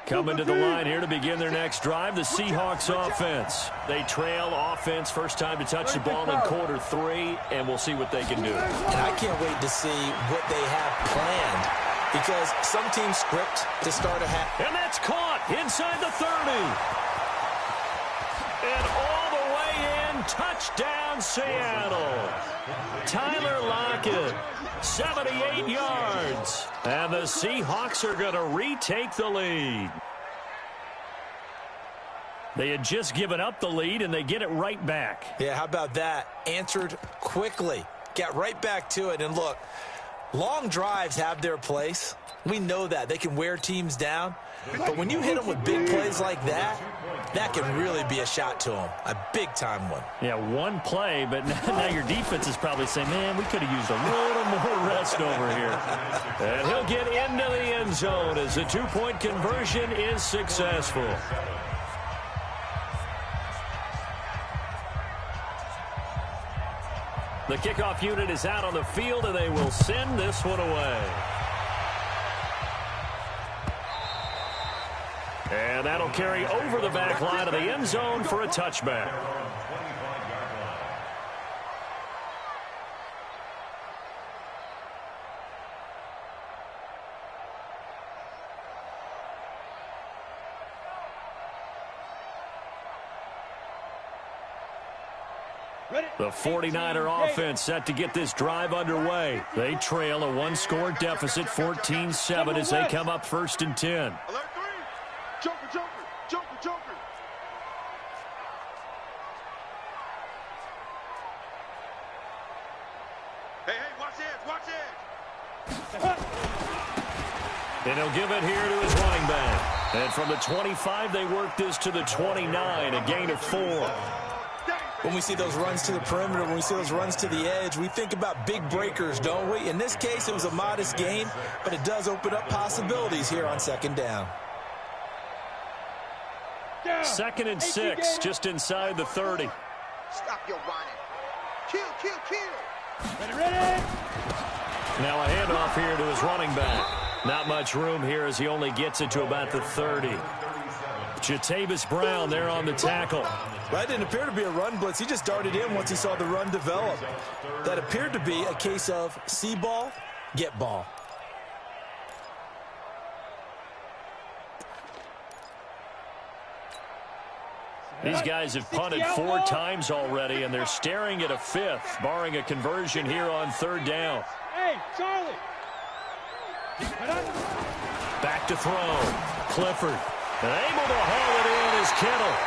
Coming to the line here to begin their next drive, the Seahawks offense. They trail offense, first time to touch the ball in quarter 3, and we'll see what they can do. And I can't wait to see what they have planned, because some teams script to start a half. And that's caught inside the 30. And all the way in, touchdown Seattle. Tyler Lockett, 78 yards. And the Seahawks are going to retake the lead. They had just given up the lead, and they get it right back. Yeah, how about that? Answered quickly. Got right back to it. And look, long drives have their place. We know that. They can wear teams down. But when you hit them with big plays like that, that can really be a shot to them. A big-time one. Yeah, one play, but now your defense is probably saying, man, we could have used a little more rest over here. And he'll get into the end zone as the two-point conversion is successful. The kickoff unit is out on the field, and they will send this one away. And that'll carry over the back line of the end zone for a touchback. The 49er offense set to get this drive underway. They trail a one-score deficit, 14-7, as they come up 1st and 10. Joker, Joker, Joker, Joker. Hey, watch it. And he'll give it here to his running back. And from the 25, they work this to the 29, a gain of 4. When we see those runs to the perimeter, when we see those runs to the edge, we think about big breakers, don't we? In this case, it was a modest gain, but it does open up possibilities here on 2nd down. 2nd and 6, just inside the 30. Stop your running. Kill. Ready. Now a handoff here to his running back. Not much room here as he only gets it to about the 30. Jatavis Brown there on the tackle. That didn't appear to be a run blitz. He just darted in once he saw the run develop. That appeared to be a case of see ball, get ball. These guys have punted 4 times already, and they're staring at a 5th, barring a conversion here on 3rd down. Hey, Charlie! Back to throw. Clifford. And able to haul it in is Kittle.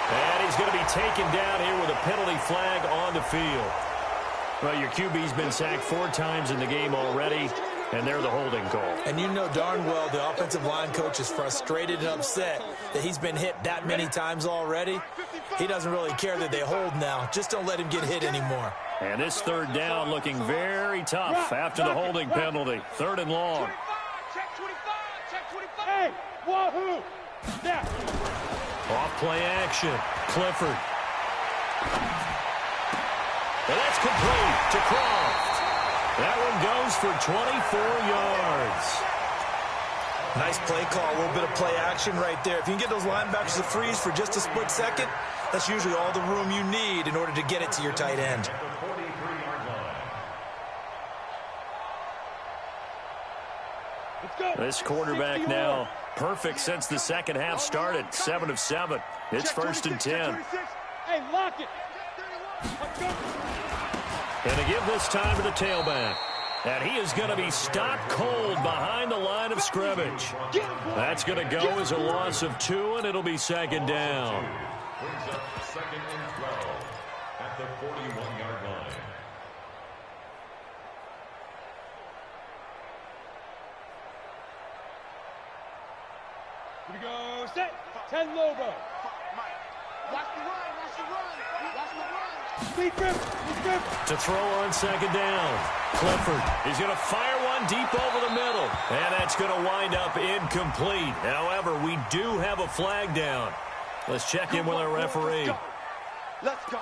And he's going to be taken down here with a penalty flag on the field. Well, your QB's been sacked 4 times in the game already, and they're the holding call. And you know darn well the offensive line coach is frustrated and upset that he's been hit that many times already. He doesn't really care that they hold now. Just don't let him get hit anymore. And this 3rd down looking very tough after the holding penalty. 3rd and long. Check 25, check 25. Hey, wahoo! Now. Off play action. Clifford. And that's complete to Croft. That one goes for 24 yards. Nice play call. A little bit of play action right there. If you can get those linebackers to freeze for just a split second, that's usually all the room you need in order to get it to your tight end. This quarterback now perfect since the 2nd half started. 7 of 7. It's 1st and 10. Hey, lock it. And to give this time to the tailback. And he is going to be stopped cold behind the line of scrimmage. That's going to go as a loss of 2, and it'll be 2nd down. Second and 12 at the 41-yard line. Here we go, set. 10 Lobo. Watch the run. Speed grip. To throw on 2nd down. Clifford. He's going to fire one deep over the middle. And that's going to wind up incomplete. However, we do have a flag down. Let's check in with our referee. Let's go.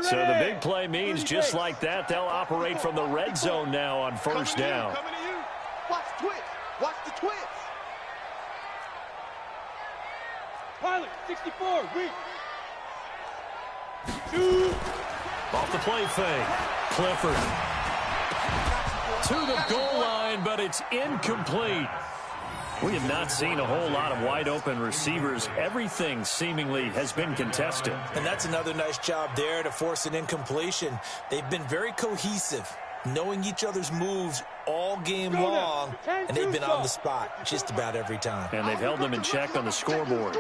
So the big play means just like that, they'll operate from the red zone now on first down. Coming to you. Watch twist. Watch the twist. Pilot, 64, weak. 2. Off the play fake. Clifford. To the goal line, but it's incomplete. We have not seen a whole lot of wide-open receivers. Everything seemingly has been contested. And that's another nice job there to force an incompletion. They've been very cohesive, knowing each other's moves all game long, and they've been on the spot just about every time. And they've held them in check on the scoreboard.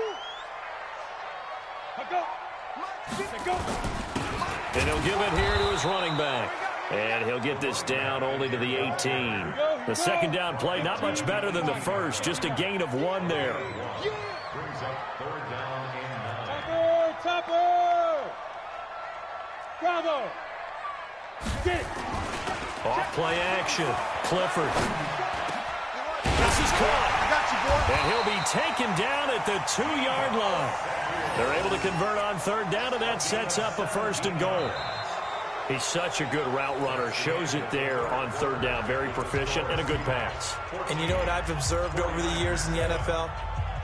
And he'll give it here to his running back. And he'll get this down only to the 18. The second down play, not much better than the first. Just a gain of 1 there. Brings up third down and 9. Topper! Bravo! Get it! Off play action. Clifford. This is caught. And he'll be taken down at the 2-yard line. They're able to convert on third down, and that sets up a first and goal. He's such a good route runner. Shows it there on third down. Very proficient and a good pass. And you know what I've observed over the years in the NFL?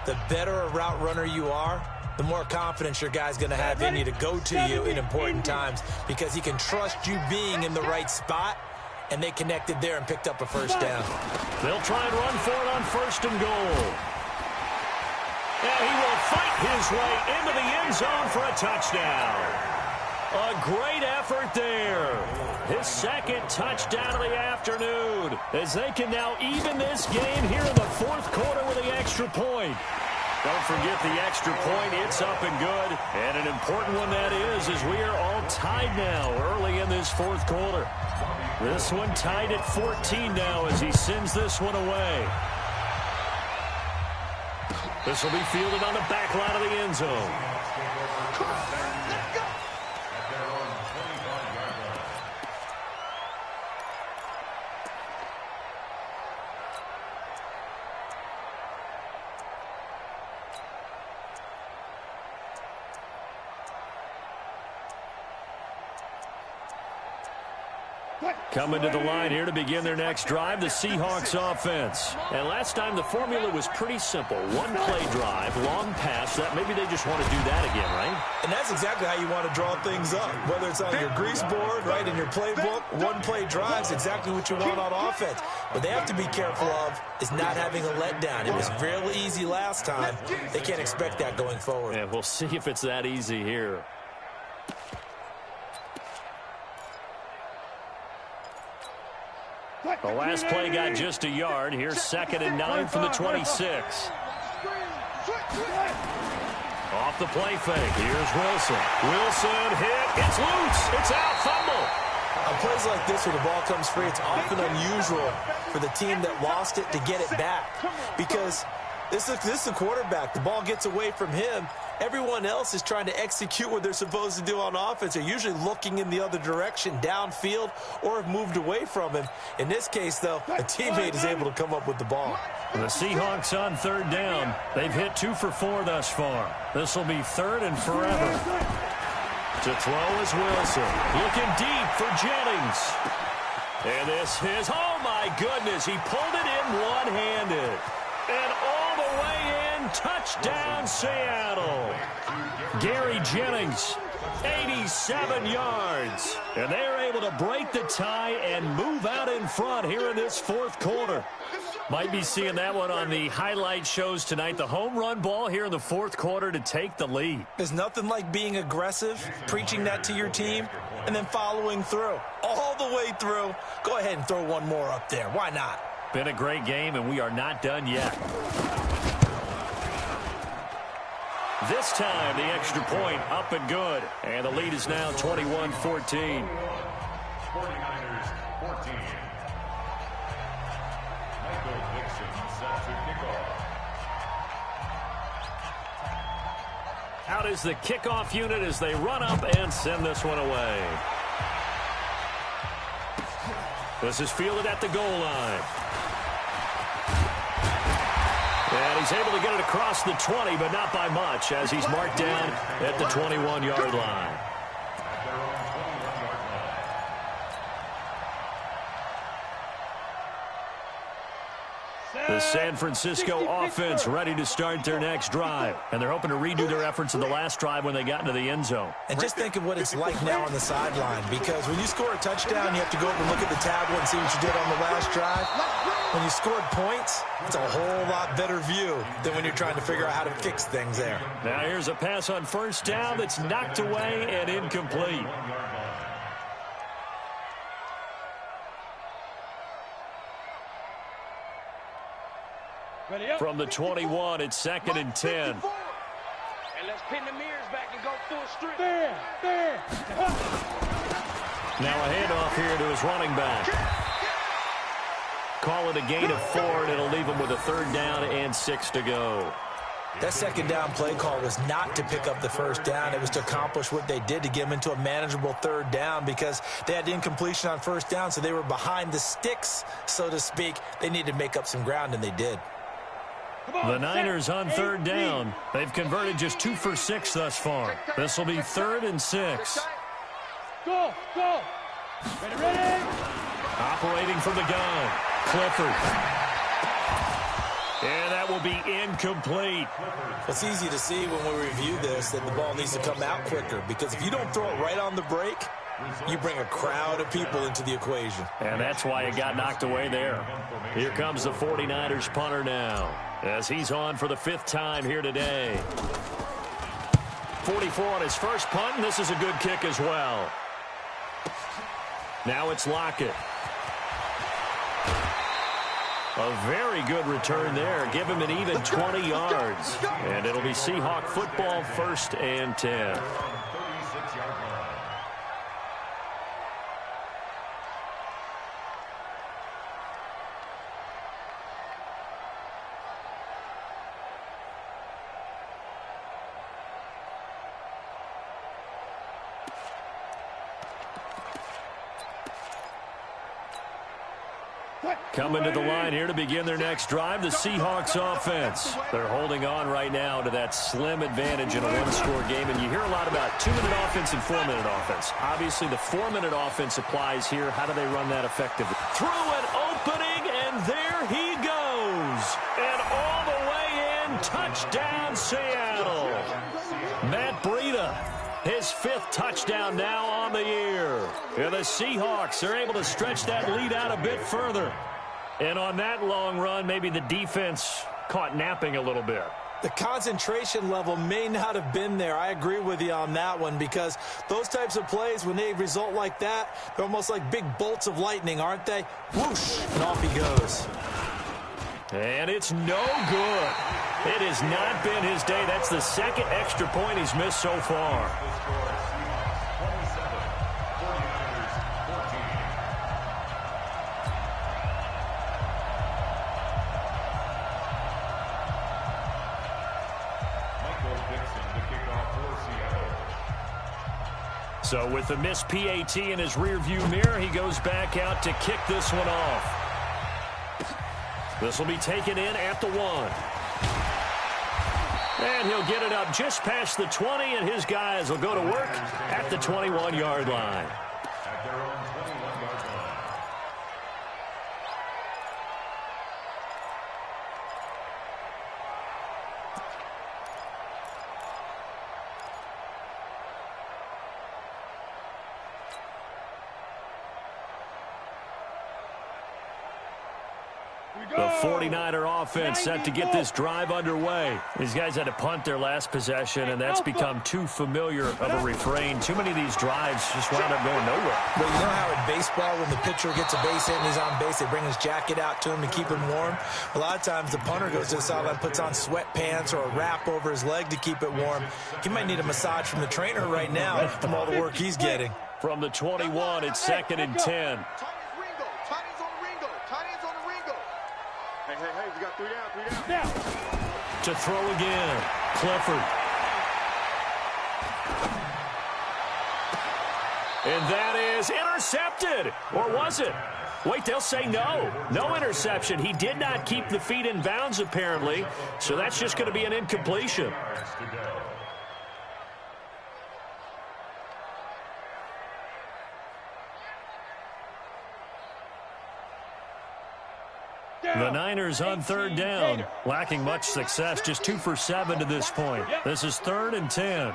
The better a route runner you are, the more confidence your guy's going to have in you to go to you in important times because he can trust you being in the right spot, and they connected there and picked up a first down. They'll try and run for it on first and goal. And he will fight his way into the end zone for a touchdown. A great effort there. His second touchdown of the afternoon as they can now even this game here in the fourth quarter with the extra point. Don't forget the extra point. It's up and good. And an important one that is as we are all tied now early in this fourth quarter. This one tied at 14 now as he sends this one away. This will be fielded on the back line of the end zone. Coming to the line here to begin their next drive, the Seahawks offense. And last time the formula was pretty simple. One play drive, long pass. That maybe they just want to do that again, right? And that's exactly how you want to draw things up. Whether it's on your grease board, right, in your playbook, one play drives exactly what you want on offense. What they have to be careful of is not having a letdown. It was really easy last time. They can't expect that going forward. And we'll see if it's that easy here. The last play got just a yard. Here's 2nd and 9 from the 26. Off the play fake. Here's Wilson. Wilson hit. It's loose. It's out. Fumble. On plays like this where the ball comes free, it's often unusual for the team that lost it to get it back. Because this is the quarterback. The ball gets away from him. Everyone else is trying to execute what they're supposed to do on offense. They're usually looking in the other direction, downfield, or have moved away from him. In this case, though, a teammate is able to come up with the ball. The Seahawks on third down. They've hit 2 for 4 thus far. This will be 3rd and forever. To throw is Wilson. Looking deep for Jennings. And this is, oh my goodness, he pulled it in one-handed. And all the way in, touchdown Seattle. Gary Jennings, 87 yards. And they're able to break the tie and move out in front here in this fourth quarter. Might be seeing that one on the highlight shows tonight. The home run ball here in the fourth quarter to take the lead. There's nothing like being aggressive, preaching that to your team, and then following through. All the way through. Go ahead and throw one more up there. Why not? Been a great game, and we are not done yet. This time, the extra point up and good. And the lead is now 21-14. 49ers 14. Michael Dixon set to kick off. Out is the kickoff unit as they run up and send this one away. This is fielded at the goal line. And he's able to get it across the 20, but not by much, as he's marked down at the 21-yard line. The San Francisco offense ready to start their next drive. And they're hoping to redo their efforts in the last drive when they got into the end zone. And just think of what it's like now on the sideline, because when you score a touchdown, you have to go over and look at the tablet and see what you did on the last drive. When you scored points, it's a whole lot better view than when you're trying to figure out how to fix things there. Now here's a pass on first down that's knocked away and incomplete. From the 21, it's 2nd and 10. And let's pin the mirrors back and go full strength. Now a handoff here to his running back. Call it a gain of 4, and it'll leave him with a 3rd down and 6 to go. That 2nd down play call was not to pick up the 1st down. It was to accomplish what they did, to get them into a manageable 3rd down, because they had incompletion on 1st down, so they were behind the sticks, so to speak. They needed to make up some ground, and they did. The Niners on 3rd down. They've converted just 2 for 6 thus far. This will be 3rd and 6. Go. Ready. Operating from the gun. Clifford. And that will be incomplete. It's easy to see when we review this that the ball needs to come out quicker, because if you don't throw it right on the break, you bring a crowd of people into the equation. And that's why it got knocked away there. Here comes the 49ers punter now, as he's on for the 5th time here today. 44 on his first punt, and this is a good kick as well. Now it's Lockett. A very good return there. Give him an even 20 yards. And it'll be Seahawk football, 1st and 10. Coming to the line here to begin their next drive, the Seahawks offense. They're holding on right now to that slim advantage in a one-score game, and you hear a lot about 2-minute offense and 4-minute offense. Obviously, the 4-minute offense applies here. How do they run that effectively? Through an opening, and there he goes. And all the way in, touchdown, Seattle. Matt Breida, his 5th touchdown now on the year. And the Seahawks are able to stretch that lead out a bit further. And on that long run, maybe the defense caught napping a little bit. The concentration level may not have been there. I agree with you on that one, because those types of plays, when they result like that, they're almost like big bolts of lightning, aren't they? Whoosh, and off he goes. And it's no good. It has not been his day. That's the 2nd extra point he's missed so far. So with the missed PAT in his rearview mirror, he goes back out to kick this one off. This will be taken in at the 1. And he'll get it up just past the 20, and his guys will go to work at the 21-yard line. At their own 21-yard line. The 49er offense set to get this drive underway. These guys had to punt their last possession, and that's become too familiar of a refrain. Too many of these drives just wound up going nowhere. Well, you know how in baseball, when the pitcher gets a base hit and he's on base, they bring his jacket out to him to keep him warm? A lot of times the punter goes to the sideline, puts on sweatpants or a wrap over his leg to keep it warm. He might need a massage from the trainer right now from all the work he's getting. From the 21, it's 2nd and 10. Hey, we got 3 down. To throw again, Clifford. And that is intercepted. Or was it? Wait, they'll say no. No interception. He did not keep the feet in bounds, apparently. So that's just going to be an incompletion. The Niners on third down, lacking much success, just 2 for 7 to this point. This is 3rd and 10.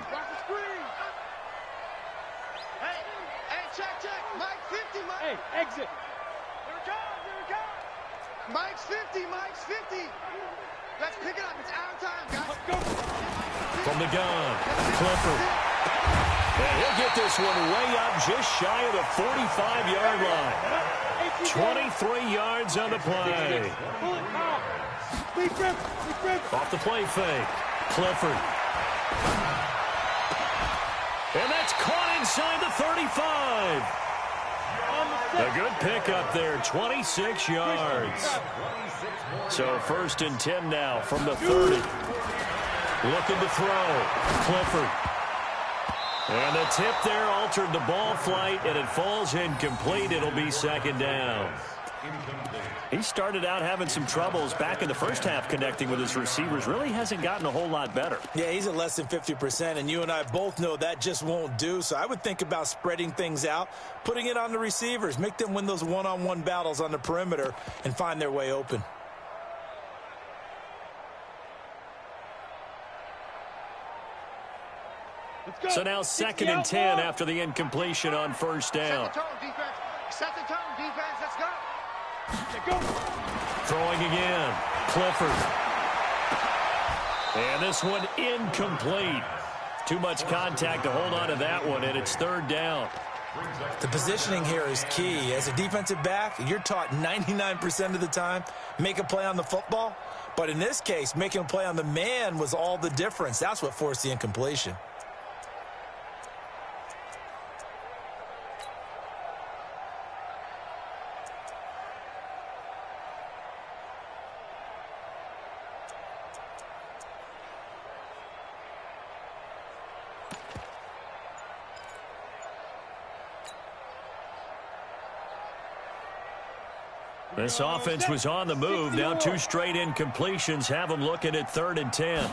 Check. Mike 50, Mike. Hey, exit. Here it comes. Mike's 50. Let's pick it up. It's out of time, guys. Let's go. From the gun, Clifford. And he'll get this one way up just shy of the 45-yard line. 23 yards on the play. Off the play fake. Clifford. And that's caught inside the 35. A good pickup there, 26 yards. So 1st and 10 now from the 30. Looking to throw. Clifford. And the tip there altered the ball flight, and it falls incomplete. It'll be 2nd down. He started out having some troubles back in the first half connecting with his receivers. Really hasn't gotten a whole lot better. Yeah, he's at less than 50%, and you and I both know that just won't do. So I would think about spreading things out, putting it on the receivers, make them win those one-on-one battles on the perimeter and find their way open. So now 2nd and 10 after the incompletion on 1st down. Set the tone, defense. Set the tone, defense. Let's go. Throwing again. Clifford. And this one incomplete. Too much contact to hold on to that one, and it's 3rd down. The positioning here is key. As a defensive back, you're taught 99% of the time, make a play on the football. But in this case, making a play on the man was all the difference. That's what forced the incompletion. This offense was on the move. Now 2 straight incompletions have them looking at 3rd and 10.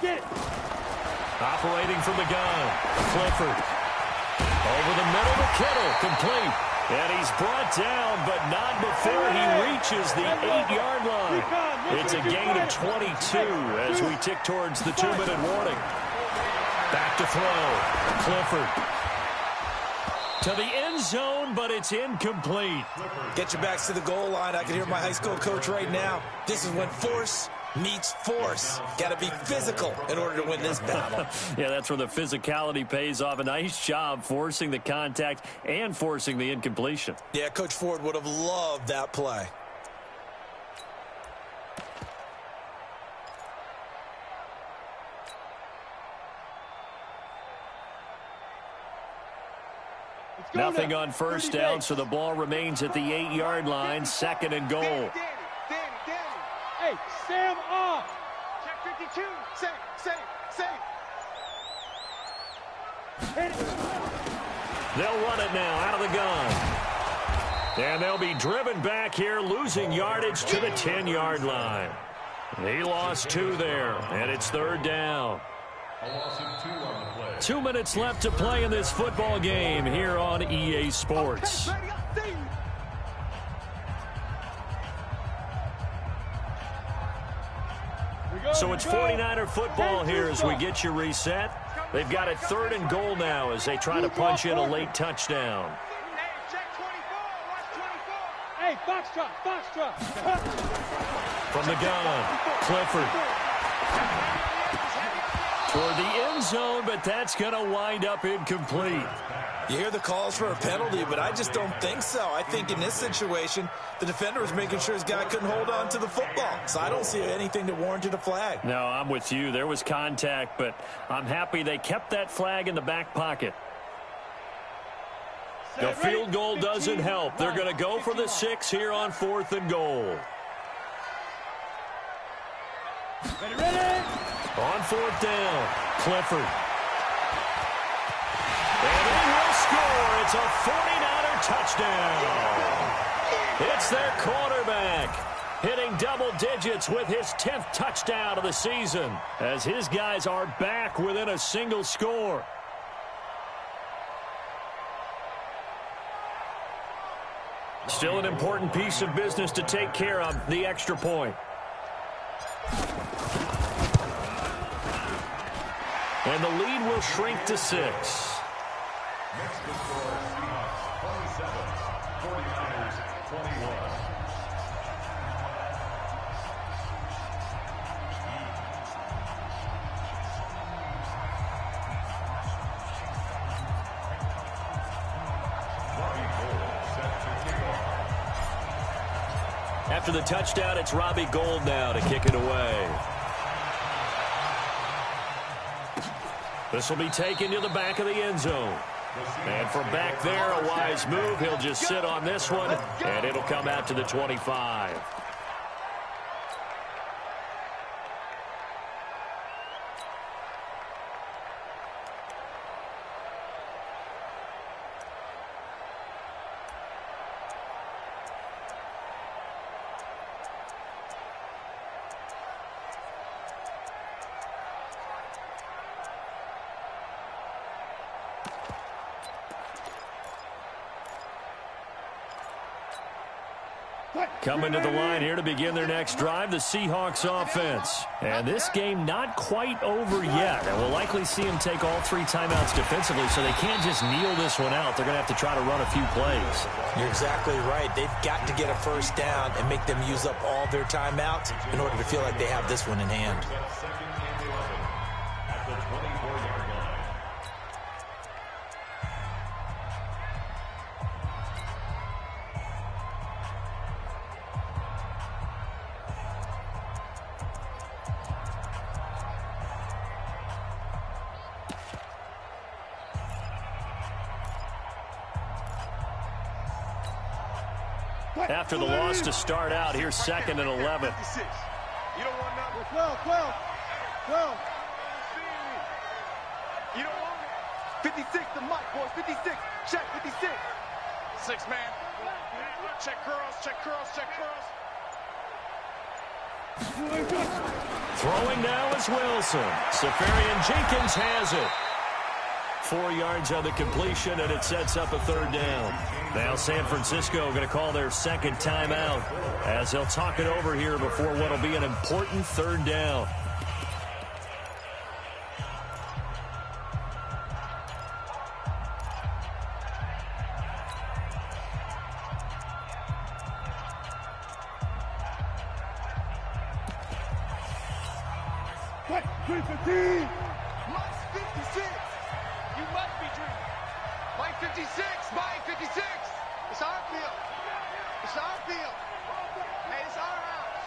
Operating from the gun. Clifford. Over the middle to Kittle. Complete. And he's brought down, but not before he reaches the 8-yard line. It's a gain of 22 as we tick towards the 2-minute warning. Back to throw. Clifford. To the end zone, but it's incomplete. Get your backs to the goal line. I can hear my high school coach right now. This is when force meets force. Got to be physical in order to win this battle. Yeah, that's where the physicality pays off. A nice job forcing the contact and forcing the incompletion. Yeah, Coach Ford would have loved that play. Nothing on 1st down, so the ball remains at the 8-yard line. 2nd and goal. Danny. Hey, Sam off. Check 52. Save. They'll run it now out of the gun. And they'll be driven back here, losing yardage to the 10-yard line. He lost 2 there, and it's 3rd down. 2 minutes left to play in this football game here on EA Sports. So it's 49er football here as we get you reset. They've got it 3rd and goal now as they try to punch in a late touchdown. Hey, Foxtrot. From the gun, Clifford. Toward the end zone, but that's going to wind up incomplete. You hear the calls for a penalty, but I just don't think so. I think in this situation, the defender was making sure his guy couldn't hold on to the football. So I don't see anything that warranted a flag. No, I'm with you. There was contact, but I'm happy they kept that flag in the back pocket. The field goal doesn't help. They're going to go for the 6 here on 4th and goal. Ready? On 4th down, Clifford. And he will score. It's a 49er touchdown. It's their quarterback hitting double digits with his 10th touchdown of the season as his guys are back within a single score. Still an important piece of business to take care of, the extra point. And the lead will shrink to 6. Next to score, Seahawks 27, 49ers 21. After the touchdown, it's Robbie Gould now to kick it away. This will be taken to the back of the end zone. And from back there, a wise move. He'll just sit on this one, and it'll come out to the 25. Coming to the line here to begin their next drive, the Seahawks offense. And this game not quite over yet. And we'll likely see them take all 3 timeouts defensively, so they can't just kneel this one out. They're going to have to try to run a few plays. You're exactly right. They've got to get a first down and make them use up all their timeouts in order to feel like they have this one in hand. Second and 11 at the 24-yard line. After the loss to start out, here's 2nd and 11. You don't want nothing. 12. You don't want it. 56, the mic, boys. 56. Check 56. 6 man. Check curls. Throwing now is Wilson. Safarian Jenkins has it. 4 yards on the completion, and it sets up a 3rd down. Now San Francisco going to call their 2nd timeout as they'll talk it over here before what will be an important 3rd down. What? 315. Mike's 56. You must be dreaming. Mike 56. Mike 56. It's our field. It's our field. Hey, it's our house.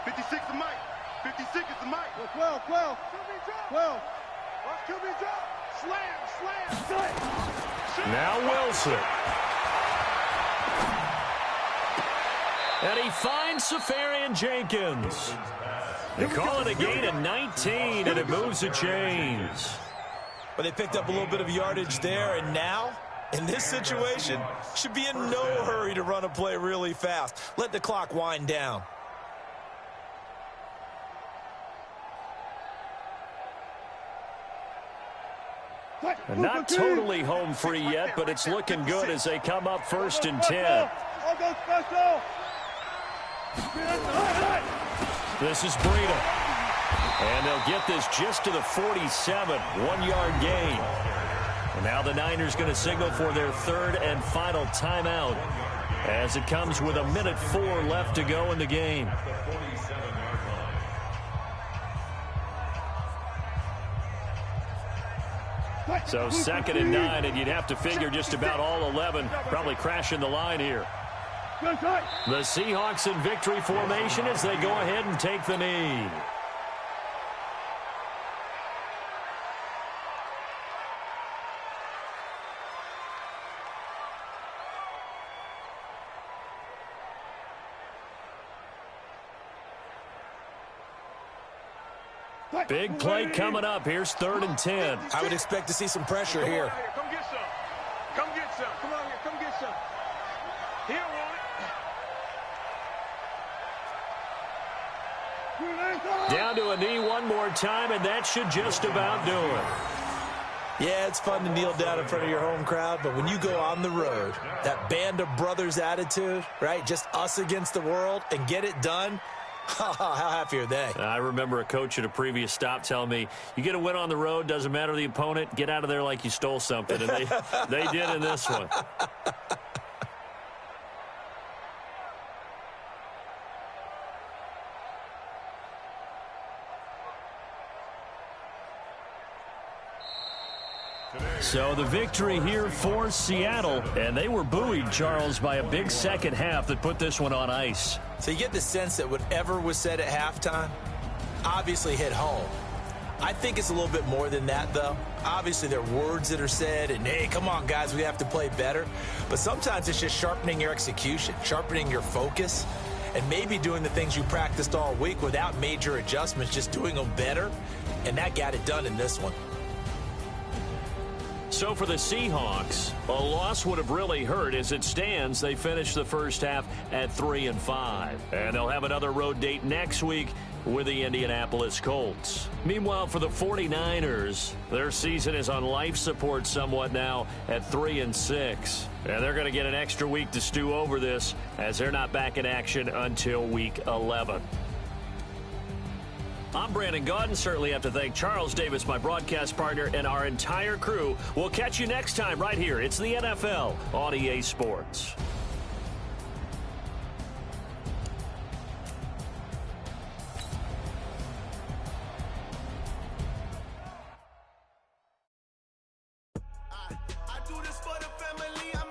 56 is Mike. 56 is the Mike. 12. Watch QB drop. Slam. Now Wilson. And he finds Safarian Jenkins. They call it a gain of 19, and it moves the chains. But they picked up a little bit of yardage there, and now, in this situation, should be in no hurry to run a play really fast. Let the clock wind down. And not totally home free yet, but it's looking good as they come up 1st and 10. This is Breida. And they'll get this just to the 47, 1-yard gain. And now the Niners going to signal for their 3rd and final timeout as it comes with 1:04 left to go in the game. So 2nd and 9, and you'd have to figure just about all 11 probably crashing the line here. The Seahawks in victory formation as they go ahead and take the knee. Big play coming up. Here's 3rd and 10. I would expect to see some pressure here. Come get some. Come get some. Come on here. Come get some. He don't want it. Down to a knee one more time, and that should just about do it. Yeah, it's fun to kneel down in front of your home crowd, but when you go on the road, that band of brothers attitude, right, just us against the world, and get it done, how happy are they? I remember a coach at a previous stop telling me, you get a win on the road, doesn't matter the opponent, get out of there like you stole something, and they did in this one. So the victory here for Seattle, and they were buoyed, Charles, by a big second half that put this one on ice. So you get the sense that whatever was said at halftime obviously hit home. I think it's a little bit more than that, though. Obviously, there are words that are said, and, hey, come on, guys, we have to play better. But sometimes it's just sharpening your execution, sharpening your focus, and maybe doing the things you practiced all week without major adjustments, just doing them better, and that got it done in this one. So for the Seahawks, a loss would have really hurt. As it stands, they finished the first half at 3-5. And they'll have another road date next week with the Indianapolis Colts. Meanwhile, for the 49ers, their season is on life support somewhat now at 3-6. And they're going to get an extra week to stew over this, as they're not back in action until week 11. I'm Brandon Gaudin. Certainly have to thank Charles Davis, my broadcast partner, and our entire crew. We'll catch you next time right here. It's the NFL on EA Sports. I do this for the family.